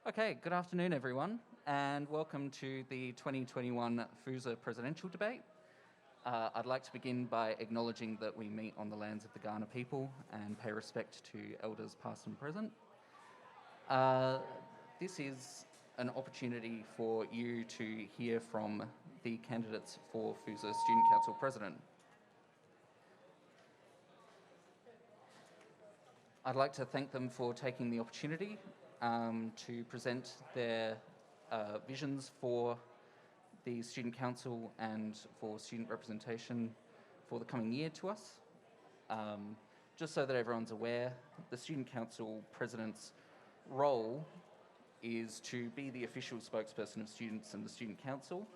Okay, good afternoon everyone, and welcome to the 2021 FUSA presidential debate. I'd like to begin by acknowledging that we meet on the lands of the Kaurna people and pay respect to elders past and present. This is an opportunity for you to hear from the candidates for FUSA Student Council President. I'd like to thank them for taking the opportunity to present their visions for the Student Council and for student representation for the coming year to us. Just so that everyone's aware, the Student Council President's role is to be the official spokesperson of students and the Student Council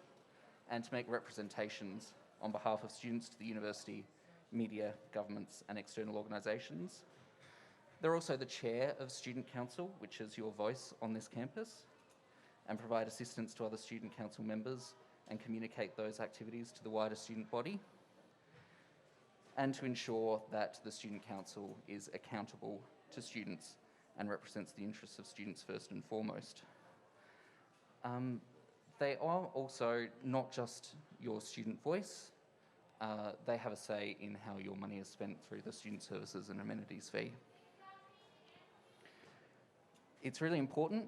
and to make representations on behalf of students to the university, media, governments and external organisations. They're also the chair of Student Council, which is your voice on this campus, and provide assistance to other Student Council members and communicate those activities to the wider student body, and to ensure that the Student Council is accountable to students and represents the interests of students first and foremost. They are also not just your student voice, they have a say in how your money is spent through the student services and amenities fee. It's really important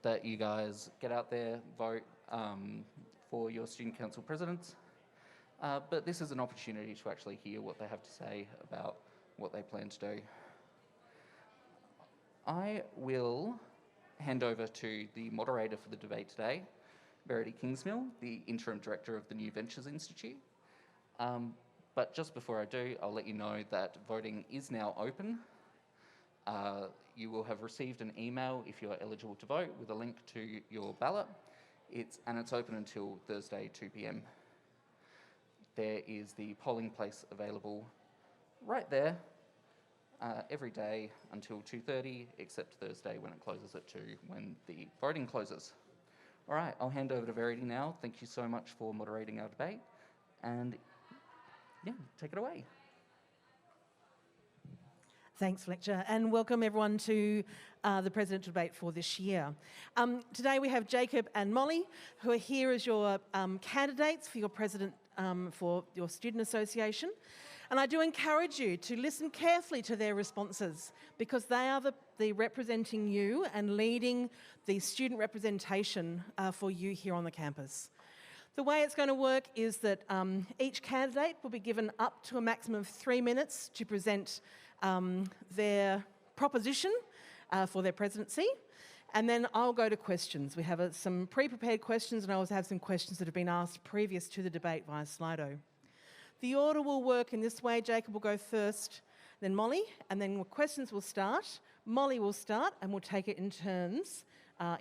that you guys get out there, vote for your Student Council presidents, but this is an opportunity to actually hear what they have to say about what they plan to do. I will hand over to the moderator for the debate today, Verity Kingsmill, the Interim Director of the New Ventures Institute. But just before I do, I'll let you know that voting is now open. You will have received an email if you are eligible to vote with a link to your ballot. It's open until Thursday 2 p.m. There is the polling place available right there every day until 2:30, except Thursday when it closes at 2 when the voting closes. All right, I'll hand over to Verity now. Thank you so much for moderating our debate, and yeah, take it away. Thanks, Fletcher, and welcome everyone to the presidential debate for this year. Today we have Jacob and Molly, who are here as your candidates for your president for your student association. And I do encourage you to listen carefully to their responses, because they are the representing you and leading the student representation for you here on the campus. The way it's going to work is that each candidate will be given up to a maximum of 3 minutes to present their proposition for their presidency, and then I'll go to questions. We have some pre-prepared questions, and I also have some questions that have been asked previous to the debate via Slido. The order will work in this way: Jacob will go first, then Molly, and then questions will start. Molly will start, and we'll take it in turns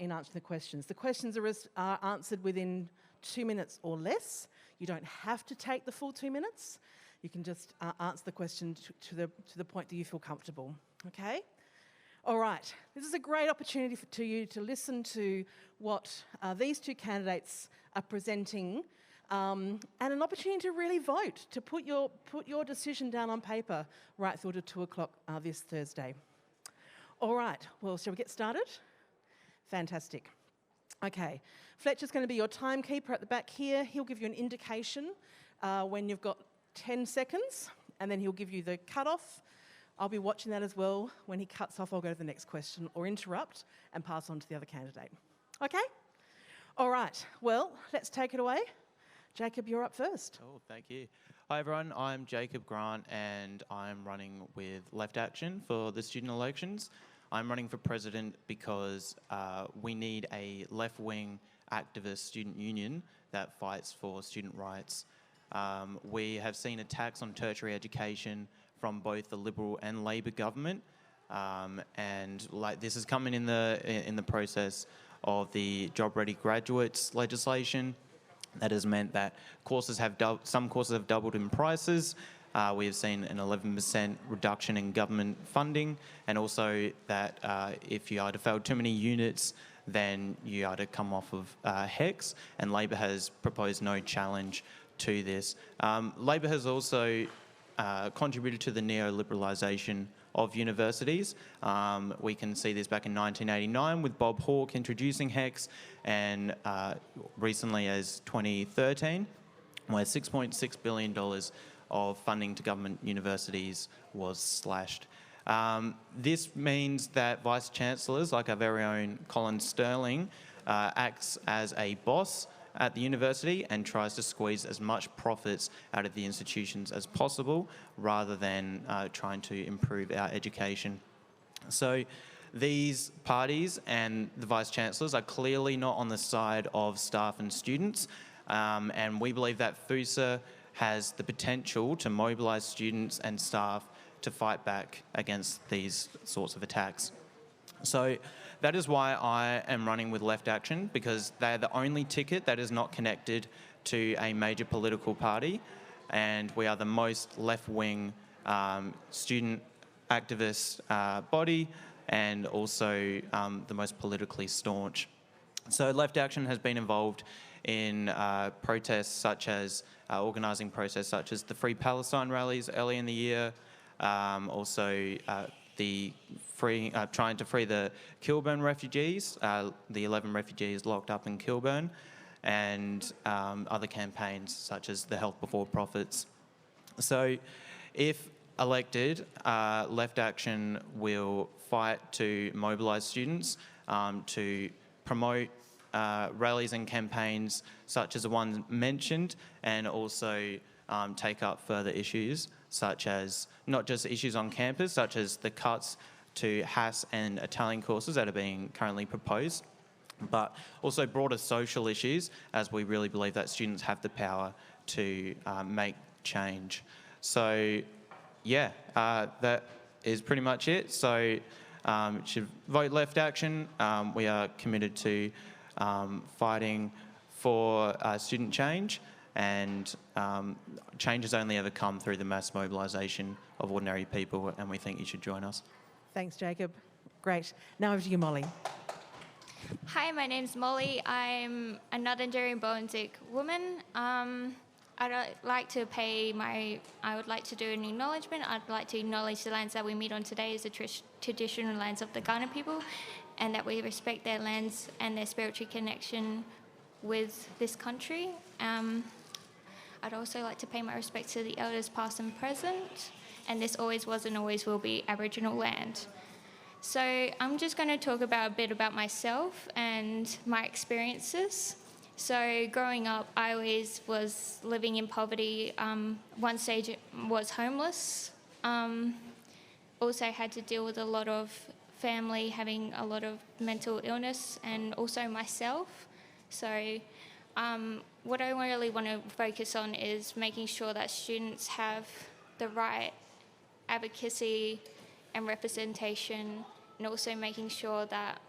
in answering the questions. The questions are answered within 2 minutes or less. You don't have to take the full 2 minutes. You can just answer the question to the point that you feel comfortable, okay? All right, this is a great opportunity for you to listen to what these two candidates are presenting, and an opportunity to really vote, to put your decision down on paper right through to 2 o'clock this Thursday. All right, well, shall we get started? Fantastic. Okay, Fletcher's going to be your timekeeper at the back here. He'll give you an indication when you've got 10 seconds, and then he'll give you the cut-off. I'll be watching that as well. When he cuts off, I'll go to the next question or interrupt and pass on to the other candidate. Okay? All right, well, let's take it away. Jacob, you're up first. Cool, thank you. Hi everyone, I'm Jacob Grant and I'm running with Left Action for the student elections. I'm running for president because we need a left-wing activist student union that fights for student rights. We have seen attacks on tertiary education from both the Liberal and Labor government, and like this is coming in the process of the Job Ready Graduates legislation. That has meant that some courses have doubled in prices. We have seen an 11% reduction in government funding, and also that if you are to fail too many units, then you are to come off of HECS, and Labor has proposed no challenge to this. Labor has also contributed to the neoliberalisation of universities. We can see this back in 1989 with Bob Hawke introducing HECS, and recently as 2013, where $6.6 billion of funding to government universities was slashed. This means that Vice Chancellors, like our very own Colin Sterling, acts as a boss at the university and tries to squeeze as much profits out of the institutions as possible, rather than trying to improve our education. So these parties and the Vice-Chancellors are clearly not on the side of staff and students, and we believe that FUSA has the potential to mobilise students and staff to fight back against these sorts of attacks. So that is why I am running with Left Action, because they're the only ticket that is not connected to a major political party, and we are the most left-wing student activist body, and also the most politically staunch. So Left Action has been involved in protests such as, organising protests such as the Free Palestine rallies early in the year, also trying to free the Kilburn refugees, the 11 refugees locked up in Kilburn, and other campaigns such as the Health Before Profits. So if elected, Left Action will fight to mobilise students, to promote rallies and campaigns such as the one mentioned, and also take up further issues such as not just issues on campus, such as the cuts to HAS and Italian courses that are being currently proposed, but also broader social issues, as we really believe that students have the power to make change. So yeah, that is pretty much it. So should vote Left Action. We are committed to fighting for student change, and change has only ever come through the mass mobilisation of ordinary people, and we think you should join us. Thanks, Jacob. Great. Now over to you, Molly. Hi, my name's Molly. I'm a Northern Boantic woman. I would like to do an acknowledgement. I'd like to acknowledge the lands that we meet on today as the traditional lands of the Kaurna people, and that we respect their lands and their spiritual connection with this country. I'd also like to pay my respects to the elders past and present, and this always was and always will be Aboriginal land. So I'm just going to talk a bit about myself and my experiences. So growing up, I always was living in poverty. One stage was homeless. Also had to deal with a lot of family having a lot of mental illness, and also myself. So what I really want to focus on is making sure that students have the right advocacy and representation, and also making sure that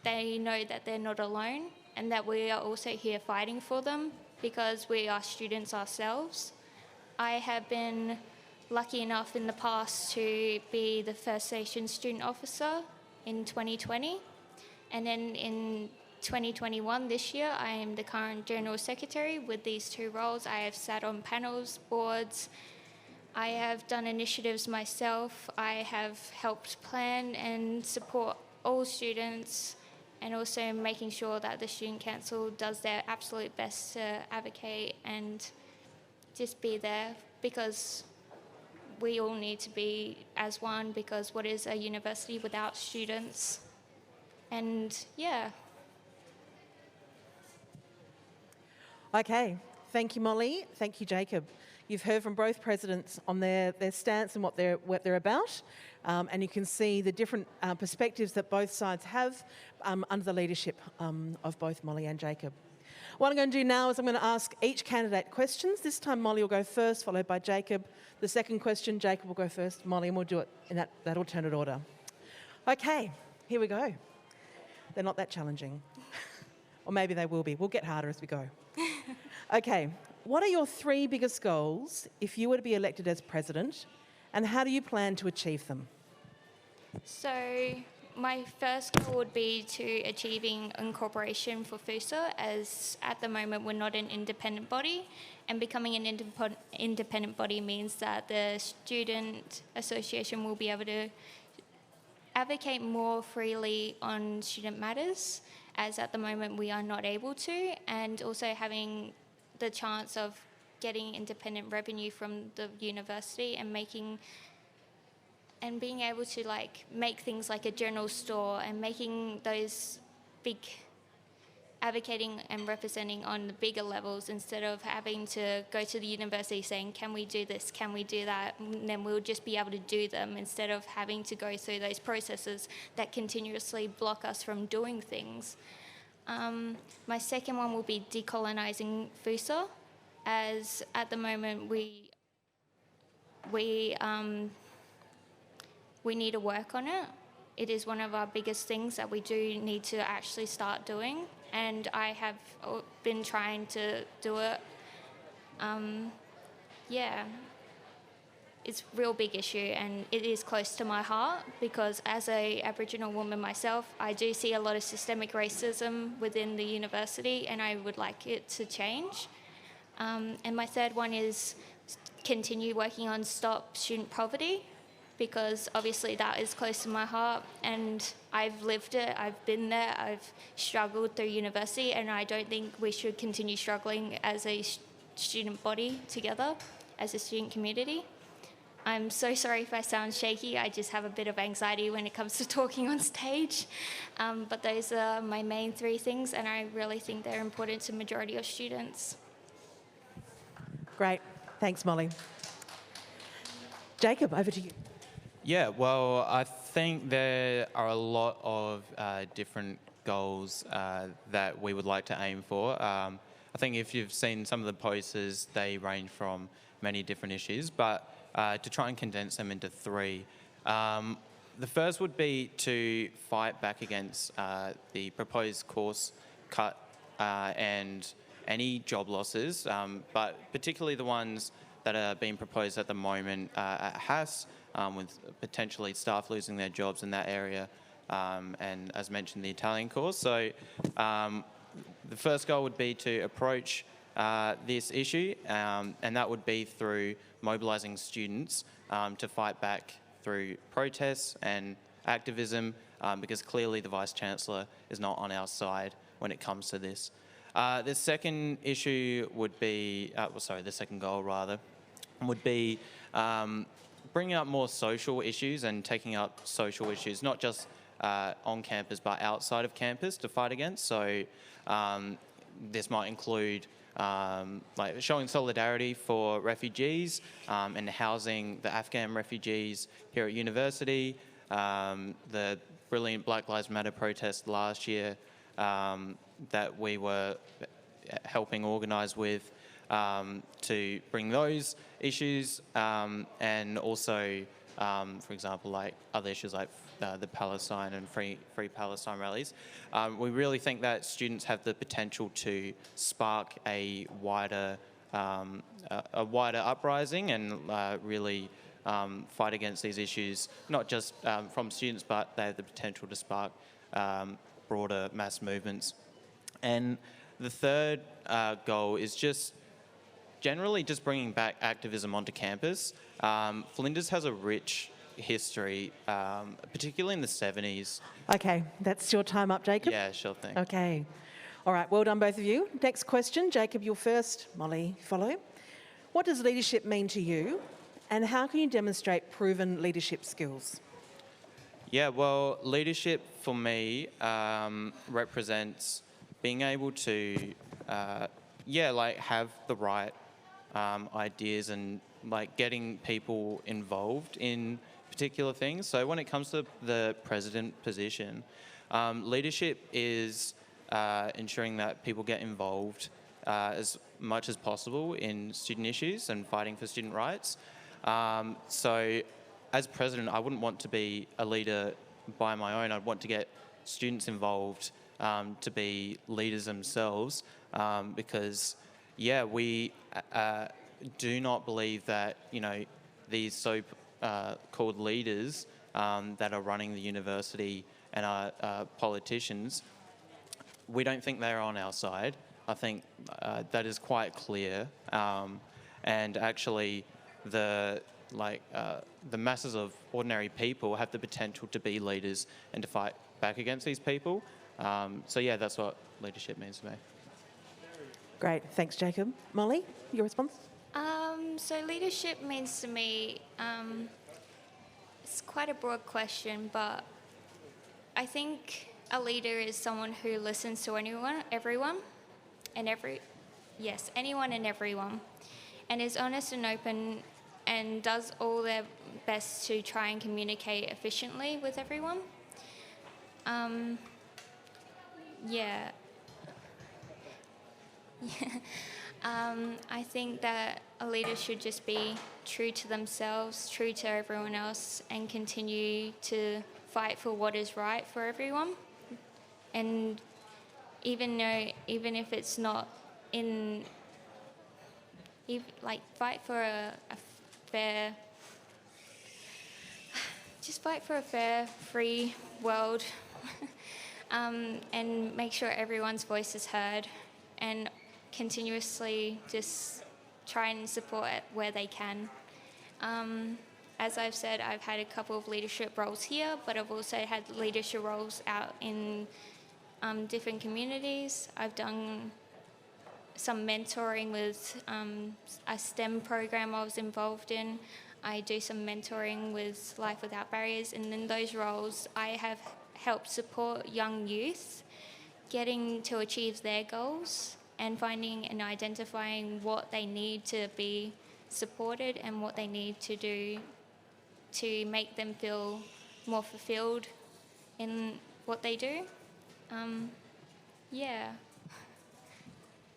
they know that they're not alone, and that we are also here fighting for them, because we are students ourselves. I have been lucky enough in the past to be the First Nation student officer in 2020, and then in 2021, this year, I am the current General Secretary with these two roles. I have sat on panels, boards, I have done initiatives myself, I have helped plan and support all students, and also making sure that the Student Council does their absolute best to advocate and just be there, because we all need to be as one, because what is a university without students? And yeah. Okay, thank you, Molly. Thank you, Jacob. You've heard from both presidents on their stance and what they're about, and you can see the different perspectives that both sides have under the leadership of both Molly and Jacob. What I'm going to do now is I'm going to ask each candidate questions. This time Molly will go first, followed by Jacob. The second question, Jacob will go first, Molly, and we'll do it in that alternate order. Okay, here we go. They're not that challenging. Or maybe they will be. We'll get harder as we go. Okay, what are your 3 biggest goals if you were to be elected as president, and how do you plan to achieve them? So my first goal would be to achieving incorporation for FUSA, as at the moment we're not an independent body, and becoming an independent body means that the student association will be able to advocate more freely on student matters, as at the moment we are not able to, and also having the chance of getting independent revenue from the university and being able to like make things like a general store and making those big advocating and representing on the bigger levels, instead of having to go to the university saying, can we do this, can we do that, and then we'll just be able to do them, instead of having to go through those processes that continuously block us from doing things. My second one will be decolonising FUSA, as at the moment we need to work on it. It is one of our biggest things that we do need to actually start doing, and I have been trying to do it. Yeah, it's a real big issue, and it is close to my heart, because as a Aboriginal woman myself, I do see a lot of systemic racism within the university, and I would like it to change. And my third one is continue working on stop student poverty, because obviously that is close to my heart, and I've lived it, I've been there, I've struggled through university, and I don't think we should continue struggling as a student body together, as a student community. I'm so sorry if I sound shaky, I just have a bit of anxiety when it comes to talking on stage. But those are my main three things, and I really think they're important to the majority of students. Great. Thanks, Molly. Jacob, over to you. Yeah, well, I think there are a lot of different goals that we would like to aim for. I think if you've seen some of the posters, they range from many different issues, but to try and condense them into three. The first would be to fight back against the proposed course cut and any job losses, but particularly the ones that are being proposed at the moment at HAS, with potentially staff losing their jobs in that area, and as mentioned, the Italian course. So the first goal would be to approach this issue, and that would be through mobilising students to fight back through protests and activism, because clearly the Vice-Chancellor is not on our side when it comes to this. The second issue would be, the second goal rather, would be bringing up more social issues and taking up social issues, not just on campus but outside of campus, to fight against. So this might include like showing solidarity for refugees and housing the Afghan refugees here at university. The brilliant Black Lives Matter protest last year that we were helping organise with, to bring those issues, and also, for example, like other issues like the Palestine and free Palestine rallies. We really think that students have the potential to spark a wider uprising and really fight against these issues, not just from students, but they have the potential to spark broader mass movements. And the third goal is just generally just bringing back activism onto campus. Flinders has a rich history, particularly in the 70s. Okay, that's your time up, Jacob. Yeah, sure thing. Okay. All right, well done both of you. Next question, Jacob, you're first. Molly, follow. What does leadership mean to you, and how can you demonstrate proven leadership skills? Yeah, well, leadership for me represents being able to, have the right ideas and getting people involved in particular things. So when it comes to the president position, leadership is ensuring that people get involved as much as possible in student issues and fighting for student rights. So as president, I wouldn't want to be a leader by my own. I'd want to get students involved to be leaders themselves, because, we do not believe that, these so-called leaders that are running the university and our politicians, we don't think they're on our side. I think that is quite clear, and actually the masses of ordinary people have the potential to be leaders and to fight back against these people. So yeah, that's what leadership means to me. Great, thanks, Jacob. Molly, your response? So leadership means to me, it's quite a broad question, but I think a leader is someone who listens to anyone and everyone, and is honest and open and does all their best to try and communicate efficiently with everyone. I think that a leader should just be true to themselves, true to everyone else, and continue to fight for what is right for everyone. And even if it's not fight for a fair, just fight for a fair, free world, and make sure everyone's voice is heard, and continuously just try and support it where they can. As I've said, I've had a couple of leadership roles here, but I've also had leadership roles out in different communities. I've done some mentoring with a STEM program I was involved in. I do some mentoring with Life Without Barriers, and in those roles I have helped support young youth getting to achieve their goals and finding and identifying what they need to be supported and what they need to do to make them feel more fulfilled in what they do.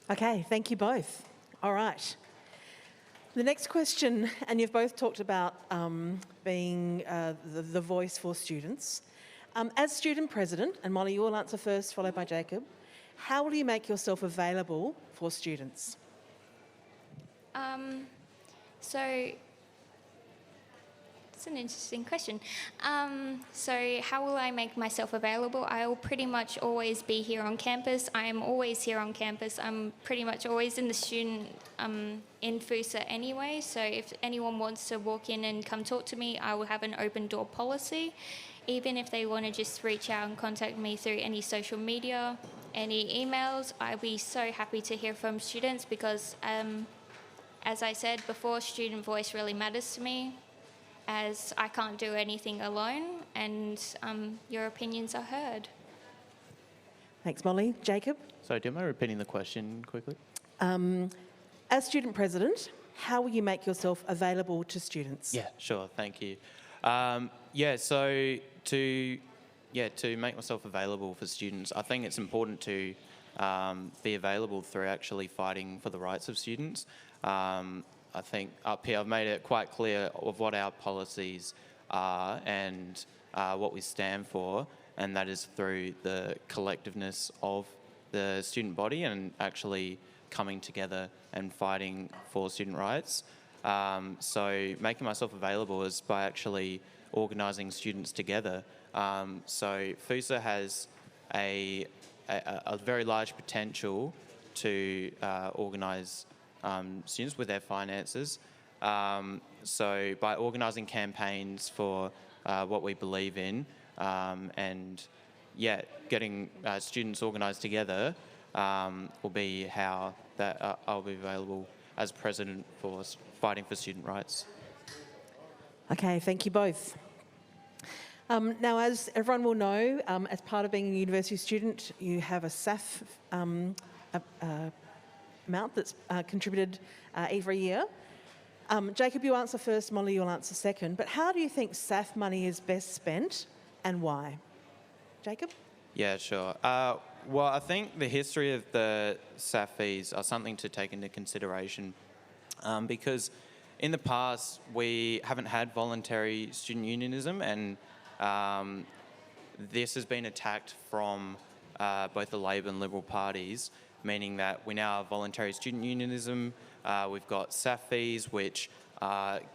Okay, thank you both. All right. The next question, and you've both talked about being the voice for students. As student president, and Molly, you will answer first, followed by Jacob, how will you make yourself available for students? So it's an interesting question. So how will I make myself available? I will pretty much always be here on campus. I am always here on campus. I'm pretty much always in the student in FUSA anyway. So if anyone wants to walk in and come talk to me, I will have an open door policy. Even if they want to just reach out and contact me through any social media, any emails, I'd be so happy to hear from students because, as I said before, student voice really matters to me, as I can't do anything alone, and your opinions are heard. Thanks, Molly. Jacob? So do you mind repeating the question quickly? As student president, how will you make yourself available to students? Yeah, sure, thank you. So to make myself available for students, I think it's important to be available through actually fighting for the rights of students. I think up here I've made it quite clear of what our policies are and what we stand for, and that is through the collectiveness of the student body and actually coming together and fighting for student rights. So making myself available is by actually organising students together. So FUSA has a very large potential to organise students with their finances. So by organising campaigns for what we believe in and getting students organised together will be how that I'll be available as president for fighting for student rights. Okay, thank you both. Now, as everyone will know, as part of being a university student, you have a SAF amount that's contributed every year. Jacob, you answer first, Molly, you'll answer second. But how do you think SAF money is best spent and why? Jacob? Yeah, sure. Well, I think the history of the SAF fees are something to take into consideration because in the past we haven't had voluntary student unionism, and this has been attacked from both the Labor and Liberal parties, meaning that we now have voluntary student unionism. We've got SAF fees, which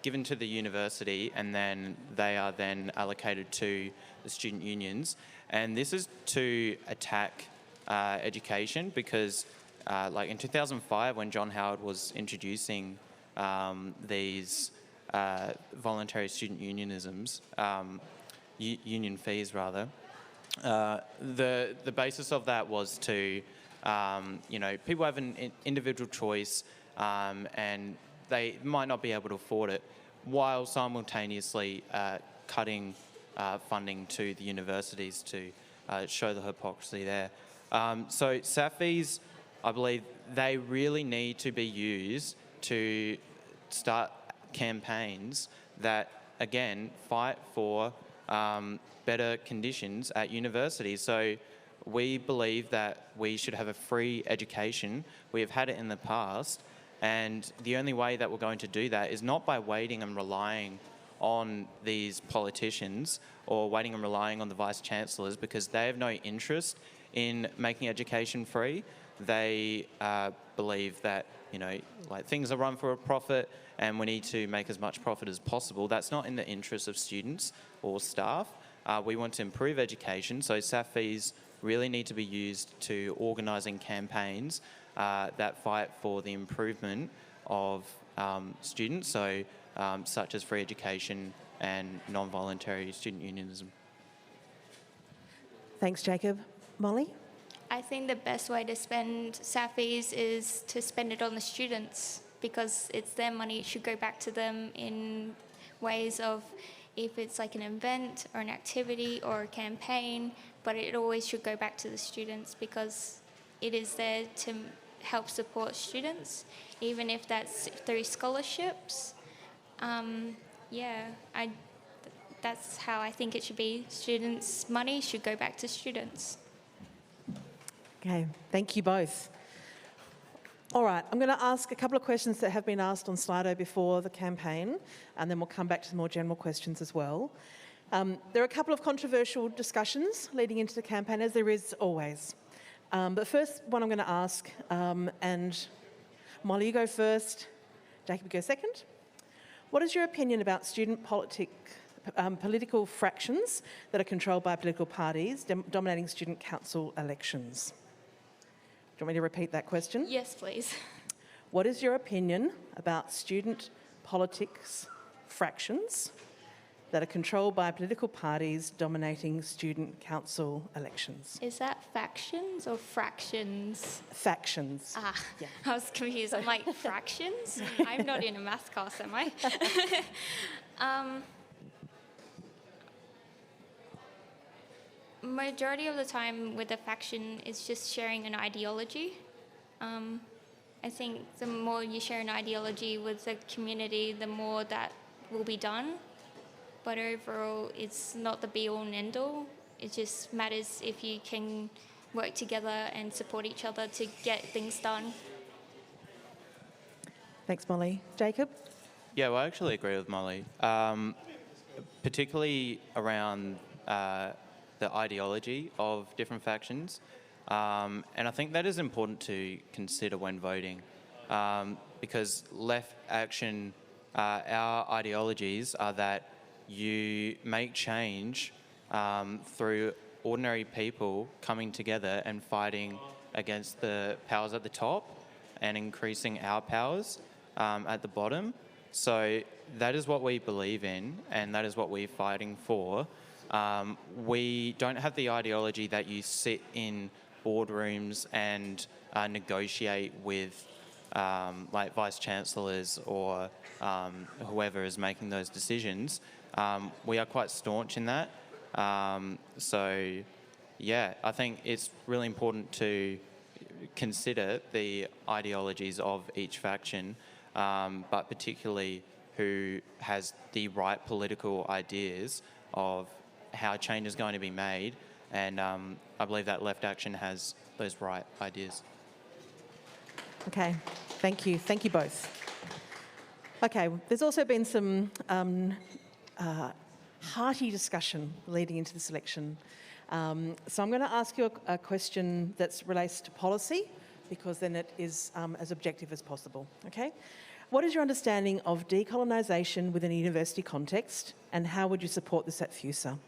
given to the university, and then they are then allocated to the student unions. And this is to attack education because, like in 2005, when John Howard was introducing these voluntary student unionisms, union fees rather, the basis of that was to, people have an individual choice and they might not be able to afford it, while simultaneously cutting funding to the universities to show the hypocrisy there. So SAF fees, I believe, they really need to be used to start campaigns that, again, fight for better conditions at universities. So we believe that we should have a free education. We have had it in the past, and the only way that we're going to do that is not by waiting and relying on these politicians or waiting and relying on the vice-chancellors, because they have no interest in making education free. They believe that, like things are run for a profit and we need to make as much profit as possible. That's not in the interest of students or staff. We want to improve education, so SAF fees really need to be used to organising campaigns that fight for the improvement of students, so such as free education and non-voluntary student unionism. Thanks, Jacob. Molly? I think the best way to spend SAF fees is to spend it on the students, because it's their money. It should go back to them in ways of, if it's like an event or an activity or a campaign, but it always should go back to the students, because it is there to help support students, even if that's through scholarships. That's how I think it should be. Students' money should go back to students. Okay, thank you both. All right, I'm going to ask a couple of questions that have been asked on Slido before the campaign, and then we'll come back to the more general questions as well. There are a couple of controversial discussions leading into the campaign, as there is always. But first one I'm going to ask, and Molly, you go first, Jacob, you go second. What is your opinion about student political fractions that are controlled by political parties dominating student council elections? Do you want me to repeat that question? Yes, please. What is your opinion about student politics fractions that are controlled by political parties dominating student council elections? Is that factions or fractions? Factions. Ah, Yeah. I was confused. I'm like, fractions? I'm not in a math class, am I? Majority of the time with a faction is just sharing an ideology. I think the more you share an ideology with the community, the more that will be done. But overall, it's not the be-all and end-all. It just matters if you can work together and support each other to get things done. Thanks, Molly. Jacob? Yeah, well, I actually agree with Molly, particularly around the ideology of different factions. And I think that is important to consider when voting, because Left Action, our ideologies are that you make change through ordinary people coming together and fighting against the powers at the top and increasing our powers at the bottom. So that is what we believe in, and that is what we're fighting for. We don't have the ideology that you sit in boardrooms and negotiate with like vice-chancellors or whoever is making those decisions. We are quite staunch in that. So, yeah, I think it's really important to consider the ideologies of each faction, but particularly who has the right political ideas of how change is going to be made. And I believe that Left Action has those right ideas. Okay, thank you. Thank you both. Okay, there's also been some hearty discussion leading into this election. So I'm going to ask you a question that relates to policy, because then it is as objective as possible, okay? I'm What is your understanding of decolonisation within a university context, and how would you support this at FUSA?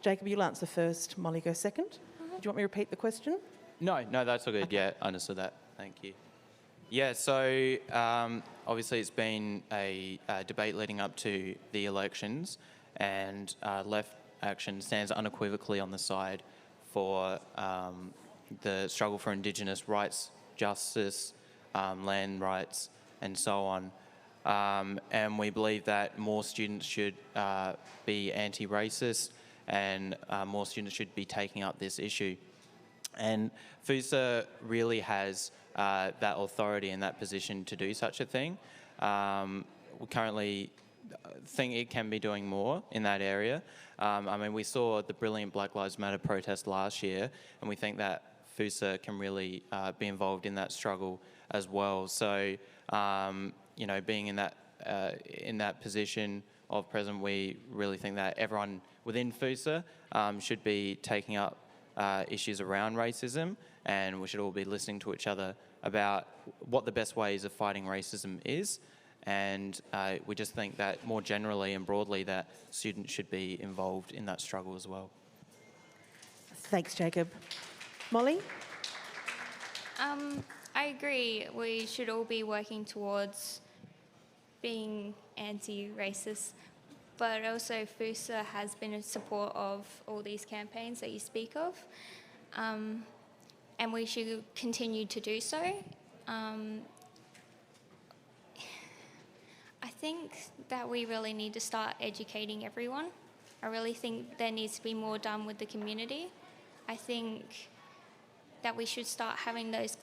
Jacob, you'll answer first. Molly, go second. Do you want me to repeat the question? No, that's all good. Okay. Yeah, understood that. Thank you. Yeah, so obviously it's been a debate leading up to the elections, and Left Action stands unequivocally on the side for the struggle for Indigenous rights, justice, land rights, and so on. And we believe that more students should be anti-racist, and more students should be taking up this issue. And FUSA really has that authority and that position to do such a thing. We currently think it can be doing more in that area. I mean, we saw the brilliant Black Lives Matter protest last year, and we think that FUSA can really be involved in that struggle as well. So, you know, being in that position of president, we really think that everyone within FUSA should be taking up issues around racism, and we should all be listening to each other about what the best ways of fighting racism is. And we just think that more generally and broadly that students should be involved in that struggle as well. Thanks, Jacob. Molly? I agree. We should all be working towards being anti-racist, but also FUSA has been in support of all these campaigns that you speak of, and we should continue to do so. I think that we really need to start educating everyone. I really think there needs to be more done with the community. I think that we should start having those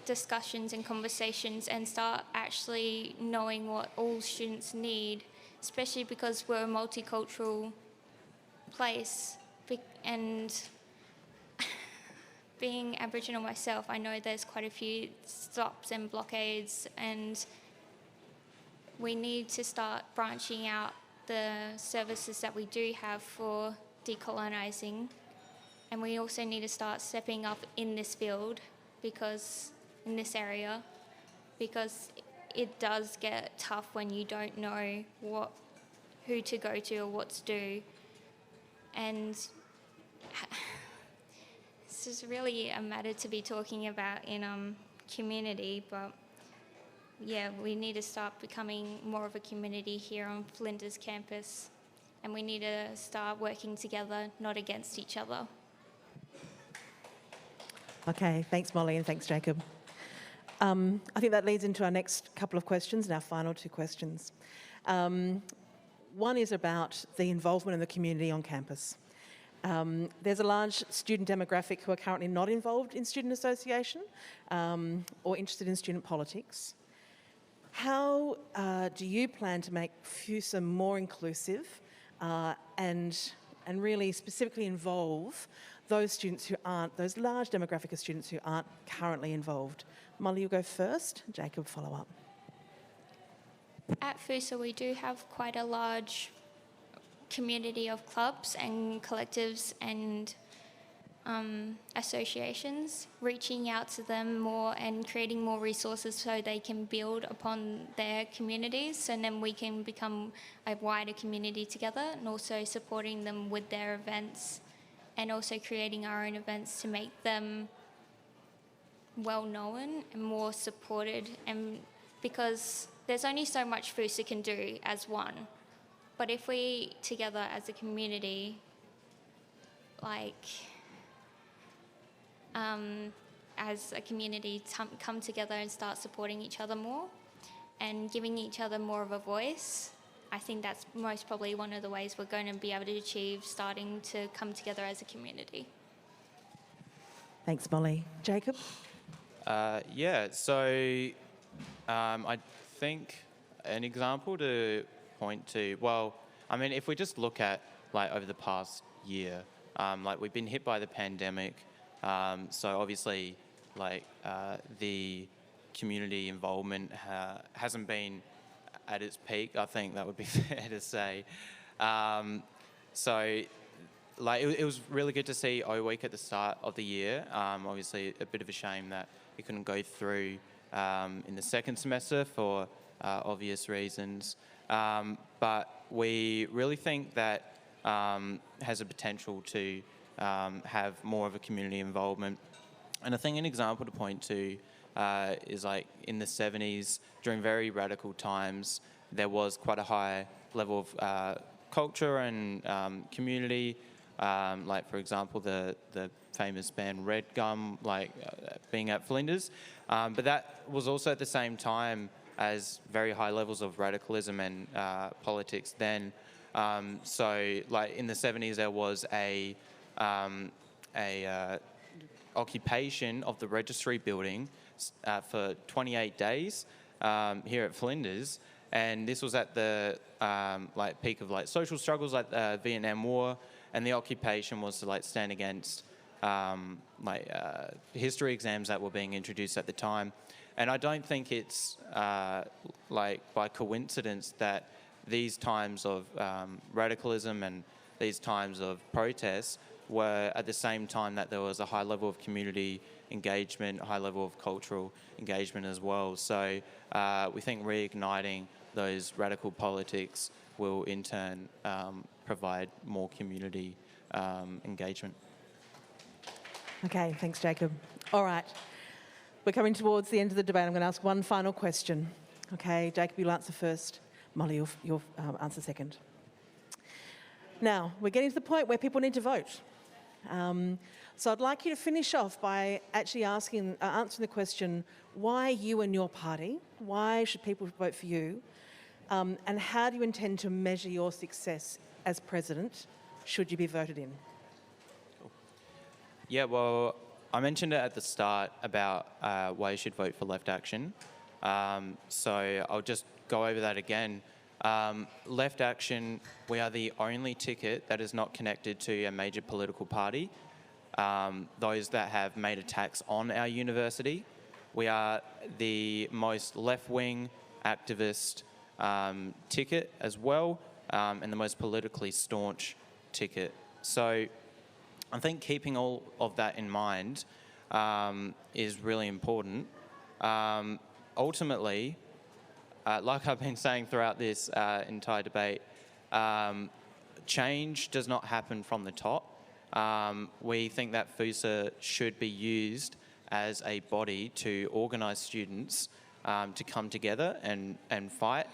discussions and conversations and start actually knowing what all students need, especially because we're a multicultural place. And being Aboriginal myself, I know there's quite a few stops and blockades, and we need to start branching out the services that we do have for decolonising. And we also need to start stepping up in this field, because in this area, because it does get tough when you don't know who to go to or what to do. And this is really a matter to be talking about in community, but yeah, we need to start becoming more of a community here on Flinders campus, and we need to start working together, not against each other. Okay, thanks, Molly, and thanks, Jacob. I think that leads into our next couple of questions and our final two questions. One is about the involvement of the community on campus. There's a large student demographic who are currently not involved in student association or interested in student politics. How do you plan to make FUSA more inclusive and really specifically involve those students who aren't, those large demographic of students who aren't currently involved? Molly, you'll go first. Jacob, follow up. At FUSA, we do have quite a large community of clubs and collectives and associations, reaching out to them more and creating more resources so they can build upon their communities, and then we can become a wider community together, and also supporting them with their events, and also creating our own events to make them well known and more supported. And because there's only so much FUSA can do as one, but if we together as a community, as a community, come together and start supporting each other more and giving each other more of a voice, I think that's most probably one of the ways we're going to be able to achieve starting to come together as a community. Thanks, Molly. Jacob? Yeah, so I think an example to point to, well, I mean, if we just look at over the past year, we've been hit by the pandemic, so obviously the community involvement hasn't been at its peak. I think that would be fair to say. So it was really good to see O Week at the start of the year. Obviously a bit of a shame that it couldn't go through in the second semester for obvious reasons. But we really think that has a potential to have more of a community involvement. And I think an example to point to is like in the 70s, during very radical times, there was quite a high level of culture and community. Like, for example, the famous band Red Gum, being at Flinders. But that was also at the same time as very high levels of radicalism and politics then. So, like, in the 70s, there was a occupation of the registry building for 28 days here at Flinders. And this was at the peak of social struggles like the Vietnam War, and the occupation was to stand against history exams that were being introduced at the time. And I don't think it's by coincidence that these times of radicalism and these times of protests were at the same time that there was a high level of community engagement, a high level of cultural engagement as well. So we think reigniting those radical politics will in turn provide more community engagement. Okay, thanks, Jacob. All right, we're coming towards the end of the debate. I'm going to ask one final question. Okay, Jacob, you'll answer first. Molly, you'll answer second. Now, we're getting to the point where people need to vote. So I'd like you to finish off by actually answering the question, why you and your party? Why should people vote for you? And how do you intend to measure your success as president should you be voted in? Yeah, well, I mentioned it at the start about why you should vote for Left Action. So I'll just go over that again. Left Action, we are the only ticket that is not connected to a major political party. Those that have made attacks on our university. We are the most left-wing activist ticket as well, and the most politically staunch ticket. So I think keeping all of that in mind is really important. Ultimately, like I've been saying throughout this entire debate, change does not happen from the top. We think that FUSA should be used as a body to organise students to come together and fight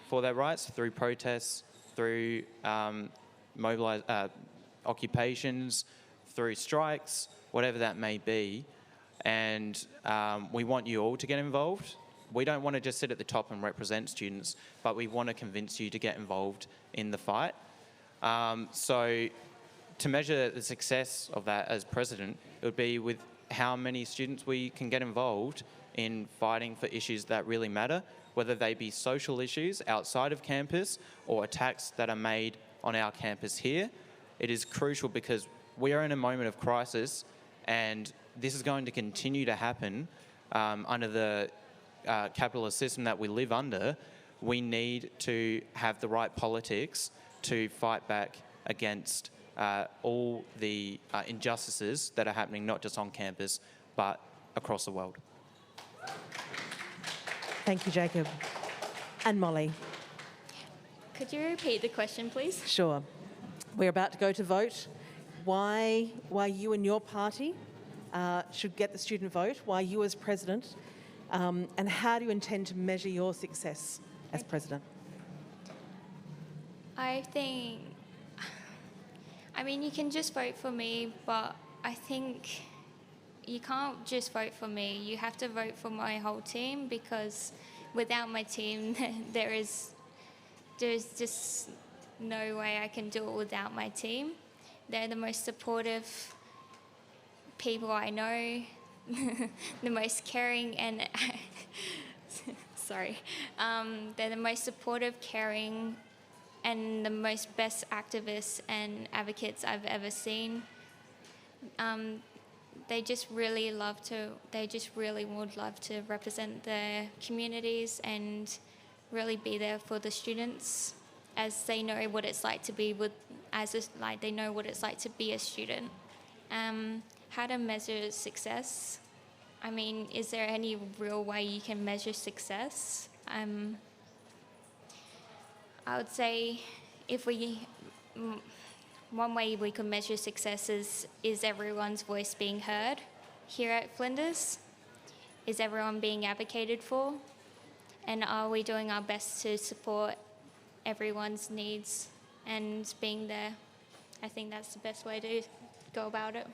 for their rights through protests, through occupations, through strikes, whatever that may be. And we want you all to get involved. We don't want to just sit at the top and represent students, but we want to convince you to get involved in the fight. So to measure the success of that as president, it would be with how many students we can get involved in fighting for issues that really matter, whether they be social issues outside of campus or attacks that are made on our campus here. It is crucial because we are in a moment of crisis, and this is going to continue to happen under the capitalist system that we live under. We need to have the right politics to fight back against all the injustices that are happening not just on campus but across the world. Thank you, Jacob. And Molly. Could you repeat the question, please? Sure. We're about to go to vote. Why you and your party should get the student vote, why you as president, and how do you intend to measure your success as president? I think, you can just vote for me, but I think you can't just vote for me. You have to vote for my whole team, because without my team, there's just no way I can do it without my team. They're the most supportive people I know, the most caring and they're the most supportive, caring, and the most best activists and advocates I've ever seen. They just really would love to represent their communities and really be there for the students, as they know what it's like to be they know what it's like to be a student. How to measure success? Is there any real way you can measure success? I would say if we, one way we could measure success is everyone's voice being heard here at Flinders? Is everyone being advocated for? And are we doing our best to support everyone's needs and being there? I think that's the best way to go about it.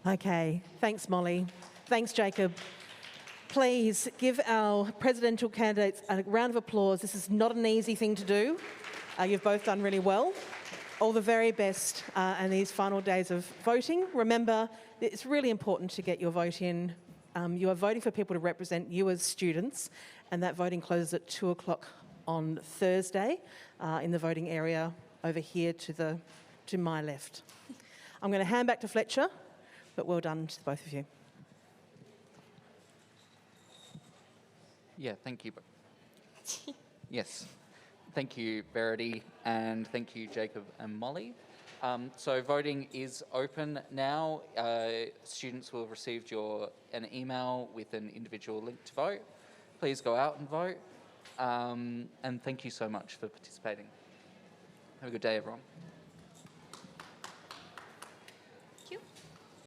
Okay, thanks Molly. Thanks Jacob. Please give our presidential candidates a round of applause. This is not an easy thing to do. You've both done really well. All the very best in these final days of voting. Remember, it's really important to get your vote in. You are voting for people to represent you as students, and that voting closes at 2 o'clock on Thursday in the voting area over here to my left. I'm going to hand back to Fletcher, but well done to both of you. Yeah, thank you. Yes. Thank you, Verity, and thank you, Jacob and Molly. So voting is open now. Students will have received an email with an individual link to vote. Please go out and vote. And thank you so much for participating. Have a good day, everyone.